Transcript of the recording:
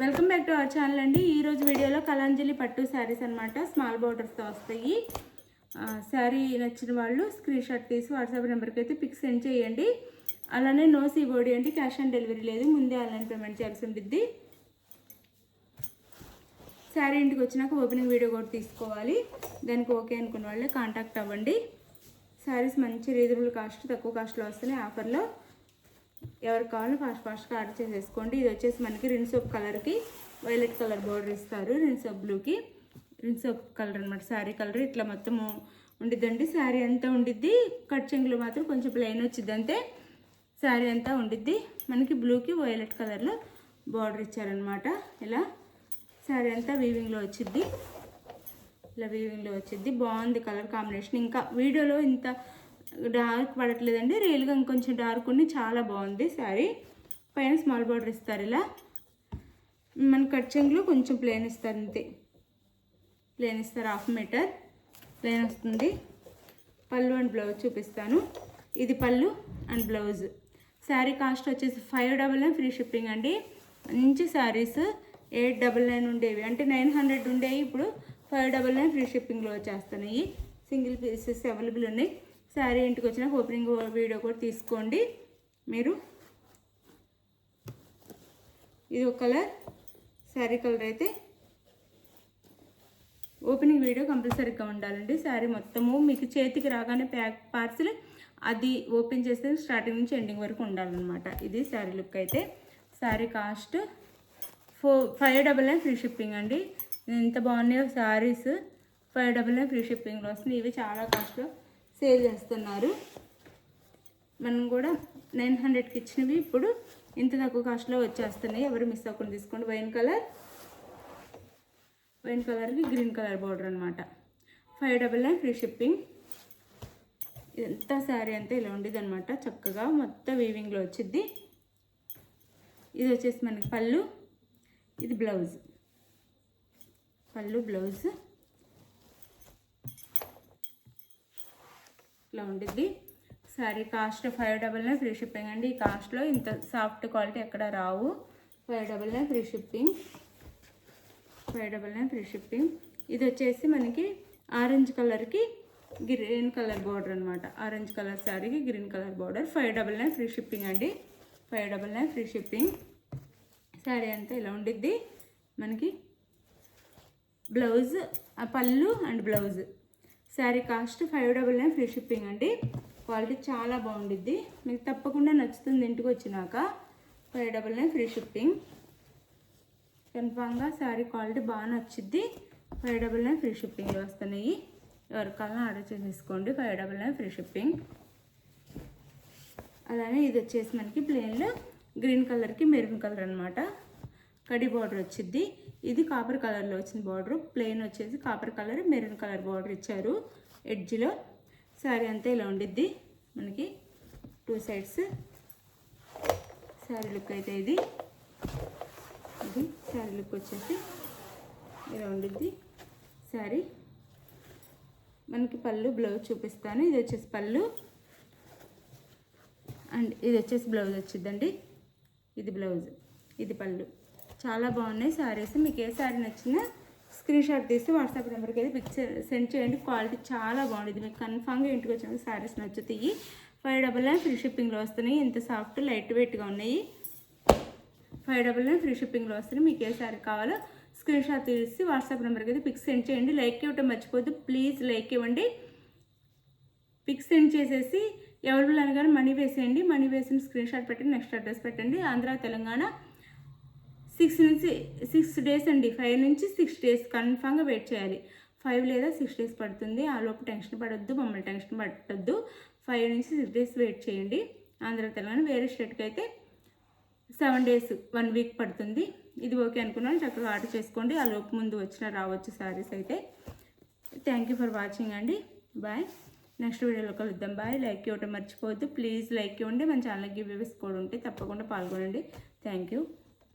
Welcome back to our channel అండి. ఈరోజు వీడియోలో కలాంజలి పట్టు శారీస్ అనమాట. స్మాల్ బార్డర్స్తో వస్తాయి. శారీ నచ్చిన వాళ్ళు స్క్రీన్ షాట్ తీసి వాట్సాప్ నెంబర్కి అయితే పిక్స్ సెండ్ చేయండి. అలానే నో సీబోడీ అంటే క్యాష్ ఆన్ డెలివరీ లేదు, ముందే ఆన్లైన్ పేమెంట్ చేయాల్సి ఉంటుంది. శారీ ఇంటికి వచ్చినాక ఓపెనింగ్ వీడియో కూడా తీసుకోవాలి. దానికి ఓకే అనుకున్న వాళ్ళే కాంటాక్ట్ అవ్వండి. శారీస్ మంచి రీజనబుల్ కాస్ట్, తక్కువ కాస్ట్లో వస్తున్నాయి ఆఫర్లో. ఎవరికి కావాలో ఫాస్ట్గా ఆర్డర్ చేసేసుకోండి. ఇది వచ్చేసి మనకి రిన్ సోప్ కలర్కి వైలెట్ కలర్ బోర్డర్ ఇస్తారు. రిన్ సోప్ బ్లూకి రిన్ సోప్ కలర్ అనమాట. శారీ కలర్ ఇట్లా మొత్తం ఉండిద్దండి. శారీ అంతా ఉండిద్ది. కట్ చెంగులు మాత్రం కొంచెం ప్లెయిన్ వచ్చింది అంతే. శారీ అంతా ఉండిద్ది. మనకి బ్లూకి వైలెట్ కలర్లో బార్డర్ ఇచ్చారనమాట. ఇలా శారీ అంతా వీవింగ్లో వచ్చిద్ది. ఇలా వీవింగ్లో వచ్చిద్ది. బాగుంది కలర్ కాంబినేషన్. ఇంకా వీడియోలో ఇంత డార్క్ పడట్లేదండి, రియల్గా ఇంకొంచెం డార్క్ ఉంది. చాలా బాగుంది శారీ. పైన స్మాల్ బార్డర్ ఇస్తారు. ఇలా మన కట్ చెంగులో కొంచెం ప్లెయిన్ ఇస్తారు అంతే. ప్లెయిన్ ఇస్తారు, 1/2 మీటర్ ప్లెయిన్ వస్తుంది. పళ్ళు అండ్ బ్లౌజ్ చూపిస్తాను. ఇది పళ్ళు అండ్ బ్లౌజ్. శారీ కాస్ట్ వచ్చేసి 599 ఫ్రీ షిప్పింగ్ అండి. మంచి శారీస్ 899 ఉండేవి, అంటే 900 ఉండేవి, ఇప్పుడు 599 ఫ్రీ షిప్పింగ్లో వచ్చేస్తున్నాయి. సింగిల్ పీసెస్ అవైలబుల్ ఉన్నాయి. శారీ ఇంటికి వచ్చిన ఓపెనింగ్ వీడియో కూడా తీసుకోండి మీరు. ఇది ఒక కలర్, శారీ కలర్ అయితే ఓపెనింగ్ వీడియో కంపల్సరీగా ఉండాలండి. శారీ మొత్తము మీకు చేతికి రాగానే పార్సిల్ అది ఓపెన్ చేస్తే స్టార్టింగ్ నుంచి ఎండింగ్ వరకు ఉండాలన్నమాట. ఇది శారీ లుక్ అయితే. శారీ కాస్ట్ 599 ఫ్రీ షిప్పింగ్ అండి. ఎంత బాగున్నాయో శారీస్. 599 ఫ్రీ షిప్పింగ్లో వస్తుంది. ఇవి చాలా కాస్ట్లో సేల్ చేస్తున్నారు. మనం కూడా 900కి ఇచ్చినవి ఇప్పుడు ఇంత తక్కువ కాస్ట్లో వచ్చేస్తున్నాయి. ఎవరు మిస్ అవ్వకుండా తీసుకోండి. వైన్ కలర్కి గ్రీన్ కలర్ బార్డర్ అనమాట. 599 ఫ్రీ షిప్పింగ్. ఇదంతా శారీ అంతా ఇలా ఉండేది అనమాట. చక్కగా మొత్తం వీవింగ్లో వచ్చింది. ఇది వచ్చేసి మనకి పళ్ళు, ఇది బ్లౌజ్. పళ్ళు బ్లౌజ్ ఇట్లా ఉండిద్ది. శారీ కాస్ట్ 599 ఫ్రీ షిప్పింగ్ అండి. ఈ కాస్ట్లో ఇంత సాఫ్ట్ క్వాలిటీ ఎక్కడ రావు. 599 ఫ్రీ షిప్పింగ్. 599 free shipping. ఇది వచ్చేసి మనకి ఆరెంజ్ కలర్కి గ్రీన్ కలర్ బార్డర్ అనమాట. ఆరెంజ్ కలర్ శారీకి green colour border. 599 free shipping అండి. 599 ఫ్రీ షిప్పింగ్. శారీ అంతా ఇలా ఉండిద్ది. మనకి బ్లౌజ్, పళ్ళు and blouse. Sari cost 599 free shipping అండి. క్వాలిటీ చాలా బాగుండిద్ది. మీకు తప్పకుండా నచ్చుతుంది ఇంటికి వచ్చినాక. 599 ఫ్రీ షిప్పింగ్. కన్ఫామ్గా శారీ క్వాలిటీ బాగా నచ్చిద్ది. 599 ఫ్రీ షిప్పింగ్లో వస్తున్నాయి. ఎవరికైనా ఆర్డర్ చేసేసుకోండి. 599 ఫ్రీ షిప్పింగ్. అలానే ఇది వచ్చేసి మనకి ప్లెయిన్లో గ్రీన్ కలర్కి మెరూన్ కలర్ అనమాట. కడి బార్డర్ వచ్చింది. ఇది కాపర్ కలర్లో వచ్చింది బార్డర్. ప్లెయిన్ వచ్చేసి copper colour, maroon colour border ఇచ్చారు ఎడ్జ్లో. శారీ అంతా ఇలా ఉండిద్ది మనకి 2 సైడ్స్. శారీ లుక్ అయితే ఇది శారీ లుక్ వచ్చేసి ఇలా ఉండిద్ది శారీ. మనకి పళ్ళు బ్లౌజ్ చూపిస్తాను. ఇది వచ్చేసి పళ్ళు అండ్ ఇది వచ్చేసి బ్లౌజ్ వచ్చిందండి. ఇది బ్లౌజ్, ఇది పళ్ళు. చాలా బాగున్నాయి శారీస్. మీకు ఏ శారీ నచ్చినా స్క్రీన్ షాట్ తీసి వాట్సాప్ నెంబర్కి అయితే పిక్స్ సెండ్ చేయండి. క్వాలిటీ చాలా బాగుంటుంది. మీకు కన్ఫామ్గా ఇంటికి వచ్చిన శారీస్ నచ్చుతాయి. 599 ఫ్రీ షిప్పింగ్లో వస్తున్నాయి. ఎంత సాఫ్ట్ లైట్ వెయిట్గా ఉన్నాయి. 599 ఫ్రీ షిప్పింగ్లో వస్తున్నాయి. మీకు ఏ శారీ కావాలో స్క్రీన్ షాట్ తీసి వాట్సాప్ నెంబర్కి అయితే పిక్స్ సెండ్ చేయండి. లైక్ ఇవ్వటం మర్చిపోద్దు ప్లీజ్. లైక్ ఇవ్వండి. పిక్స్ సెండ్ చేసేసి అవైలబుల్ అనగానే మనీ వేసేయండి. మనీ వేసిన స్క్రీన్ షాట్ పెట్టండి. నెక్స్ట్ అడ్రస్ పెట్టండి. ఆంధ్ర తెలంగాణ 6 డేస్ అండి. 5 నుంచి 6 డేస్ కన్ఫామ్గా వెయిట్ చేయాలి. 5 లేదా 6 డేస్ పడుతుంది. ఆ లోపు టెన్షన్ పడొద్దు, మమ్మల్ని టెన్షన్ పట్టద్దు. 5 నుంచి 6 డేస్ వెయిట్ చేయండి. ఆంధ్ర తెలంగాణ. వేరే స్టేట్కి అయితే 7 డేస్ 1 వీక్ పడుతుంది. ఇది ఓకే అనుకున్నాను, చక్కగా ఆర్డర్ చేసుకోండి. ఆ లోపు ముందు రావచ్చు శారీస్ అయితే. థ్యాంక్ యూ ఫర్ వాచింగ్ అండి. బాయ్. నెక్స్ట్ వీడియోలో కలుద్దాం. బాయ్. లైక్ ఇవ్వటం మర్చిపోవద్దు ప్లీజ్. లైక్ ఇవ్వండి. మన ఛానల్కి గివ్ అవేస్ కూడా ఉంటే తప్పకుండా పాల్గొనండి. Thank you.